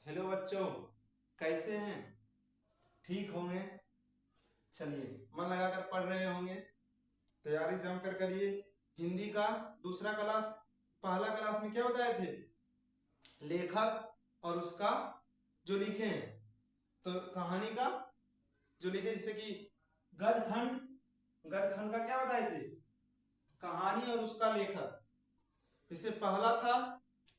Hello बच्चों, कैसे हैं? ठीक होंगे। चलिए, मन लगाकर पढ़ रहे होंगे, तैयारी जमकर करिए। हिंदी का दूसरा क्लास, पहला क्लास में क्या बताए थे? लेखक और उसका जो लिखे हैं, तो कहानी का जो लिखे, जैसे कि गदखंड। गदखंड का क्या बताए थे? कहानी और उसका लेखक। जैसे पहला था,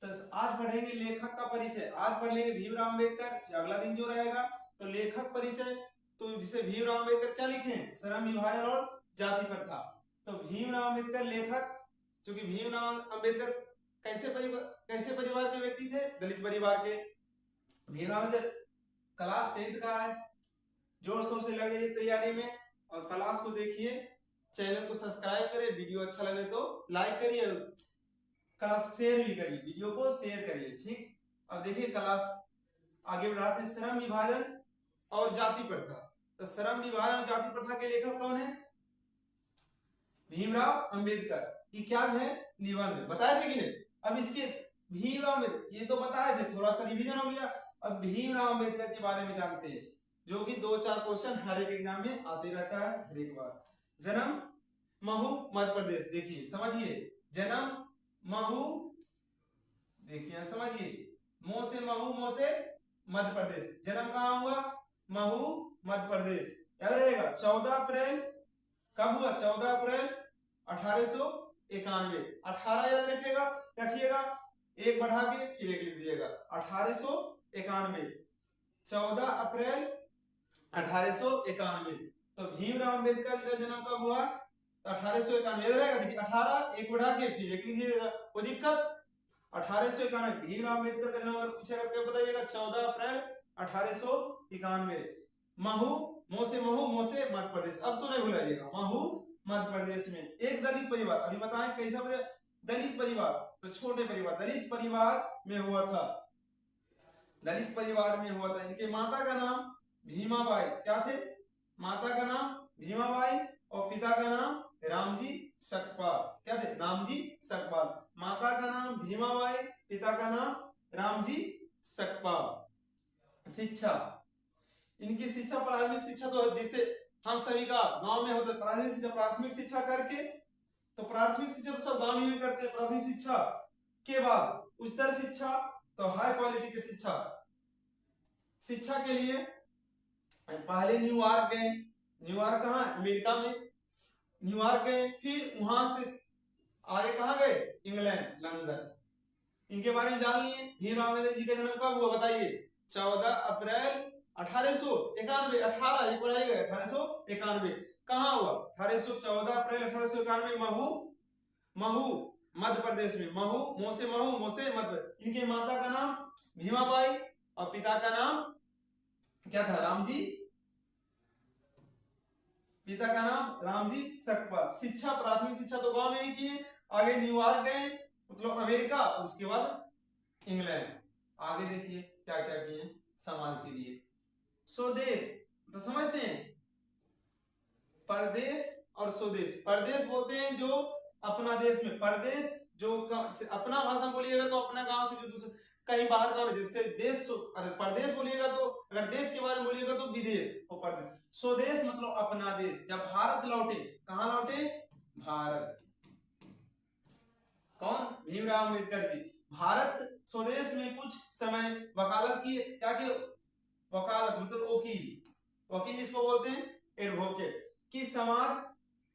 तो आज पढ़ेंगे लेखक का परिचय। आज पढ़ लेंगे भीमराव अम्बेडकर, अगला दिन जो रहेगा तो लेखक परिचय। तो जिसे भीमराव अम्बेडकर क्या लिखे हैं? श्रम विभाजन और जाति प्रथा। तो भीमराव अम्बेडकर लेखक, क्योंकि भीमराव अम्बेडकर कैसे परिवार के व्यक्ति थे? दलित परिवार के। भीमराव अम्बेडकर क्लास 10th का है। जोर शोर से लगे तैयारी में और क्लास को देखिए। चैनल को सब्सक्राइब करें, वीडियो अच्छा लगे तो लाइक करिए, क्लास शेयर भी करिए, वीडियो को शेयर करिए। ठीक, अब देखिए क्लास आगे बढ़ाते हैं। श्रम विभाजन और जाति प्रथा। तो श्रम विभाजन और जाति प्रथा के लेखक कौन है? भीमराव अंबेडकर। ये क्या है? निबंध बताए थे कि नहीं? अब इसके भीमराव अम्बेडकर ये तो बताए थे, थोड़ा सा रिवीजन हो गया। अब भीमराव अम्बेडकर के बारे में जानते हैं, जो कि 2-4 क्वेश्चन हर एक एग्जाम में आते रहता है हर एक बार। जन्म महू मध्य प्रदेश। देखिए समझिए, जन्म महू, देखिए समझिए, मो से महू, मो से मध्य प्रदेश। जन्म कहाँ हुआ? महू मध्य प्रदेश। याद रहेगा 14 अप्रैल। कब हुआ? 14 अप्रैल 1891। 18 याद रखिएगा, एक बढ़ा के फिर एक लिख दीजिएगा। 1891, 14 अप्रैल 1891। तो भीमराव अम्बेडकर का जन्म कब हुआ? 1891 याद रहेगा। देखिए 18 एक बढ़ा के फिर एक लीजिएगा, कोई दिक्कत? 1891 भीमराव अम्बेडकर का जन्म अगर पूछेगा तो बताइएगा 14 अप्रैल 1891। महू, मो से महू, मो से मध्य प्रदेश। अब तो नहीं भुलाइएगा, महू मध्य प्रदेश में एक दलित परिवार। अभी बताएं कैसा दलित परिवार, तो छोटे परिवार, दलित परिवार में हुआ था। दलित परिवार में हुआ था। इनके माता का नाम भीमाबाई। क्या थे? माता का नाम भीमाबाई और पिता का नाम रामजी सकपाल। क्या थे? रामजी सकपाल। माता का नाम भीमाबाई, पिता का नाम रामजी सकपाल। शिक्षा, इनकी शिक्षा प्राथमिक शिक्षा तो जिससे हम सभी का गांव में होता है प्राथमिक शिक्षा। प्राथमिक शिक्षा करके, तो प्राथमिक शिक्षा तो सब गांव में करते हैं। प्राथमिक शिक्षा के बाद उच्चतर शिक्षा, तो हाई क्वालिटी की शिक्षा। शिक्षा के लिए पहले न्यूयॉर्क गए। न्यूयॉर्क कहाँ? अमेरिका में। न्यूयॉर्क गए, फिर वहां से आगे कहाँ गए? England, London. इनके बारे में जान लिए। भीमराव अम्बेडकर जी का जन्म कब हुआ बताइए? 14 अप्रैल 1891। 18 एक बार आएगा, 1891। कहाँ हुआ? 14 अप्रैल 1891 महू, महू मध्य प्रदेश में। महू, मो से महू, मो से मध्य। इनके माता का नाम भीमाबाई और पिता का नाम क्या था? रामजी, पिता का नाम रामजी सकपाल। शिक्षा, प्राथमिक शिक्षा तो गांव में ही किए। आगे न्यूयॉर्क गए, मतलब अमेरिका, और उसके बाद इंग्लैंड। आगे देखिए क्या क्या किए समाज के लिए। स्वदेश तो समझते हैं, परदेश और स्वदेश। परदेश बोलते हैं जो अपना देश में, परदेश जो अपना भाषा बोलिएगा तो अपना गांव से जो दूसरे कहीं बाहर का, जैसे देश, अगर परदेश बोलिएगा तो, अगर देश के बारे में बोलिएगा तो विदेश और परदेश। स्वदेश मतलब अपना देश। जब भारत लौटे, कहां लौटे? भारत। कौन? भीमराव अम्बेडकर जी। भारत स्वदेश में कुछ समय वकालत की। क्या की? वकालत मतलब वकील। वकील जिसको बोलते हैं एडवोकेट। कि समाज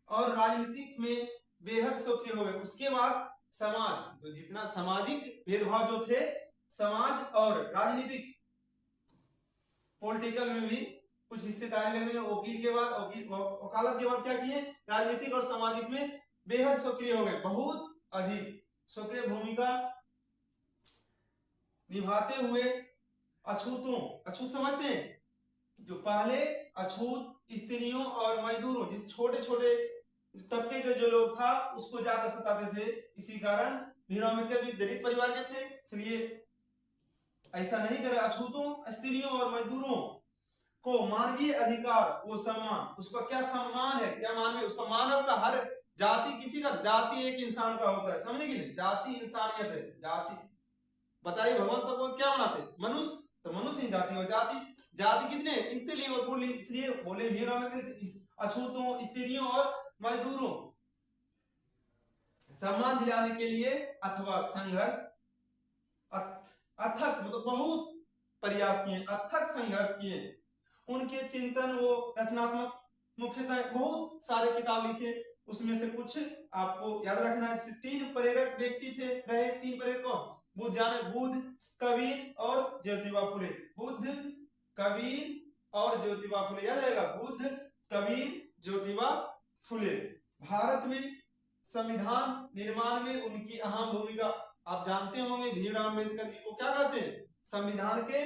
और राजनीतिक में बेहद सक्रिय हो गए। उसके बाद समाज, तो जितना सामाजिक भेदभाव जो थे, समाज और राजनीतिक पॉलिटिकल में भी कुछ हिस्सेदारी लेने में वकील के बाद, वकालत के बाद क्या किए? राजनीतिक और सामाजिक में बेहद सक्रिय हो गए, बहुत अधिक सक्रिय भूमिका निभाते हुए अछूतों, अछूत समझते हैं? जो पहले अछूत स्त्रियों और मजदूरों, जिस छोटे छोटे तबके के जो लोग था उसको ज्यादा सताते थे। इसी कारण भीमराव अम्बेडकर भी दलित परिवार के थे, इसलिए ऐसा नहीं करे। अछूतों, स्त्रियों और मजदूरों को मानवीय अधिकार, वो सम्मान, उसका क्या सम्मान है, क्या मानवीय, उसका मानव का, हर जाति, किसी का जाति एक इंसान का होता है, समझे कि नहीं? जाति इंसानियत है। जाति बताइए, भगवान सबको क्या बनाते? मनुष्य। तो मनुष्य जाति हो। जाति जाति कितने, स्त्रीलिंग और पुल्लिंग, इसलिए बोले भीमराव अम्बेडकर अछूतों, स्त्रियों और मजदूरों सम्मान दिलाने के लिए अथवा संघर्ष अथक मतलब बहुत प्रयास किए, अथक संघर्ष किए। उनके चिंतन वो रचनात्मक मुख्यतः बहुत सारे किताब लिखे, उसमें से कुछ आपको याद रखना है। जैसे 3 प्रेरक व्यक्ति थे रहे, 3 प्रेरक कौन, बुद्ध जाने, बुद्ध, कबीर और ज्योतिबा फुले। बुद्ध, कबीर और ज्योतिबा फुले, याद रहेगा, बुद्ध, कबीर, ज्योतिबा फुले। भारत में संविधान निर्माण में उनकी अहम भूमिका आप जानते होंगे। भीमराव अम्बेडकर जी को क्या कहते हैं, संविधान के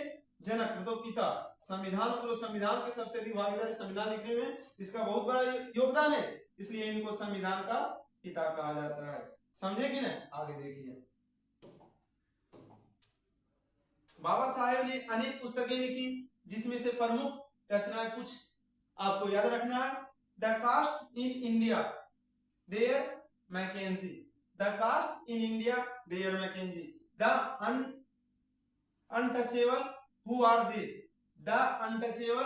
जनक मतलब पिता। संविधान मतलब संविधान के सबसे अधिक भागीदारी संविधान लिखने में इसका बहुत बड़ा योगदान है, इसलिए इनको संविधान का पिता कहा जाता है। समझे कि नहीं, आगे देखिए। बाबा साहेब ने अनेक पुस्तकें लिखी, जिसमें से प्रमुख रचनाएं कुछ आपको याद रखना है। The caste in India their mechanism, the caste in India their mechanism, the untouchable who are they, the untouchable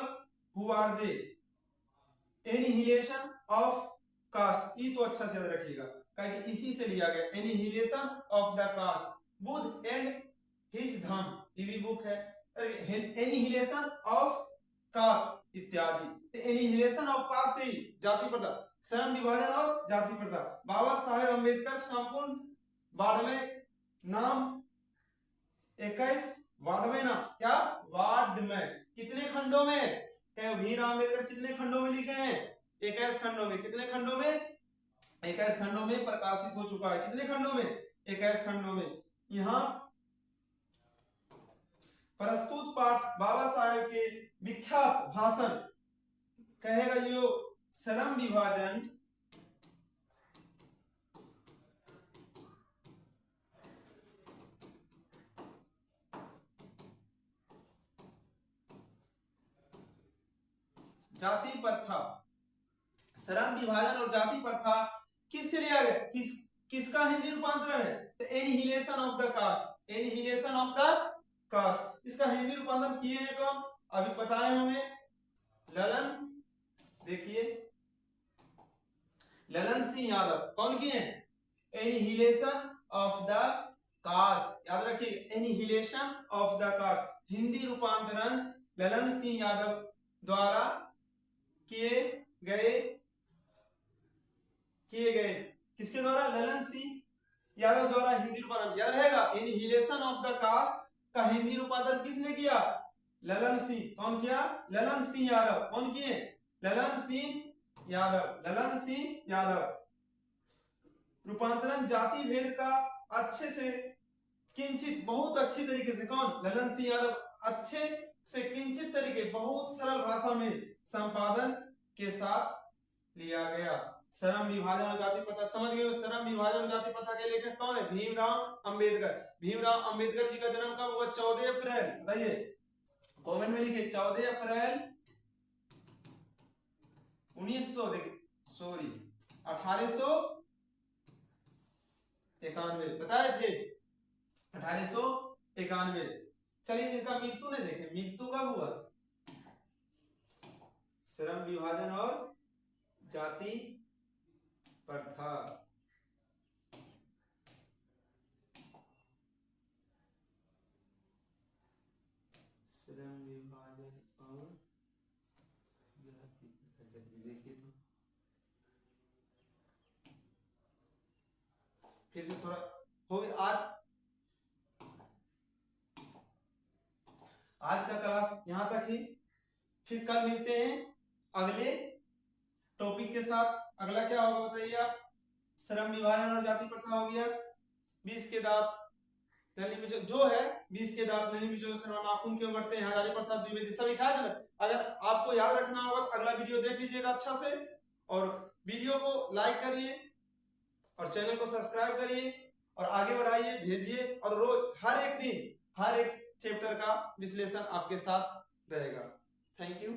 who are they, annihilation of caste, ये तो अच्छा से याद रखिएगा क्योंकि इसी से लिया गया, annihilation of the caste, Buddha and his Dhamma, ये भी बुक है। एनिहिलेशन ऑफ कास्ट इत्यादि। तो एनिहिलेशन ऑफ कास्ट से जाति प्रथा, श्रम विभाजन और जाति प्रथा। बाबा साहेब अम्बेडकर संपूर्ण 22वें नाम 21 वार्डवें नाम, क्या वार्ड में, कितने खंडों में, भीमराव अम्बेडकर कितने खंडों में लिखे हैं, 21 खंडों में। कितने खंडों में, 21 खंडों में प्रकाशित हो चुका है। कितने खंडों में, 21 खंडों में। यहाँ प्रस्तुत पाठ बाबा साहेब के विख्यात भाषण कहेगा यो श्रम विभाजन जाति प्रथा, श्रम विभाजन और जाति प्रथा किससे लिया गया, किसका हिंदी रूपांतरण है, तो annihilation of the caste, annihilation of the caste. इसका हिंदी रूपांतरण किए हैं कौन, अभी बताए होंगे, ललन, देखिए ललन सिंह यादव। कौन किए हैं, एनिहिलेशन ऑफ द कास्ट, याद रखिए, annihilation of the caste Hindi रूपांतरण ललन सिंह यादव द्वारा किए गए। किसके द्वारा, ललन सिंह यादव द्वारा हिंदी रूपांतरण। याद रहेगा, एनिहिलेशन ऑफ द कास्ट का हिंदी रूपांतरण किसने किया, ललन सिंह। कौन किया, ललन सिंह यादव। कौन किए, ललन सिंह यादव, ललन सिंह यादव। रूपांतरण जाति भेद का अच्छे से किंचित, बहुत अच्छी तरीके से, कौन, ललन सिंह यादव, अच्छे से किंचित तरीके, बहुत सरल भाषा में संपादन के साथ लिया गया। श्रम विभाजन और जाति प्रथा समझ गए। श्रम विभाजन और जाति प्रथा के लेखक कौन है, भीमराव अम्बेडकर। भीमराव अम्बेडकर जी का जन्म कब हुआ, 14 अप्रैल, बताइए कमेंट में लिखिए, 14 अप्रैल 1891 बताए थे, 1891। चलिए इनका मृत्यु नहीं देखे, मृत्यु कब हुआ, श्रम विभाजन और जाति प्रथा। श्रम विभाजन और जाति प्रथा, देखिए तो फिर से थोड़ा हो गया। आज का क्लास यहां तक ही, फिर कल मिलते हैं अगले टॉपिक के साथ। अगला क्या होगा बताइए आप, श्रम विभाजन और जाति प्रथा हो गया, 20 के दांत नली में जो है, 20 के दांत नली में जो नाखून क्यों बढ़ते हैं, हजारी प्रसाद द्विवेदी, सब लिखा है ना। अगर आपको याद रखना होगा तो अगला वीडियो देख लीजिएगा अच्छा से, और वीडियो को लाइक करिए और चैनल को सब्सक्राइब करिए और आगे बढ़ाइए, भेजिए, और रोज हर एक दिन हर एक चैप्टर का विश्लेषण आपके साथ रहेगा। Thank you.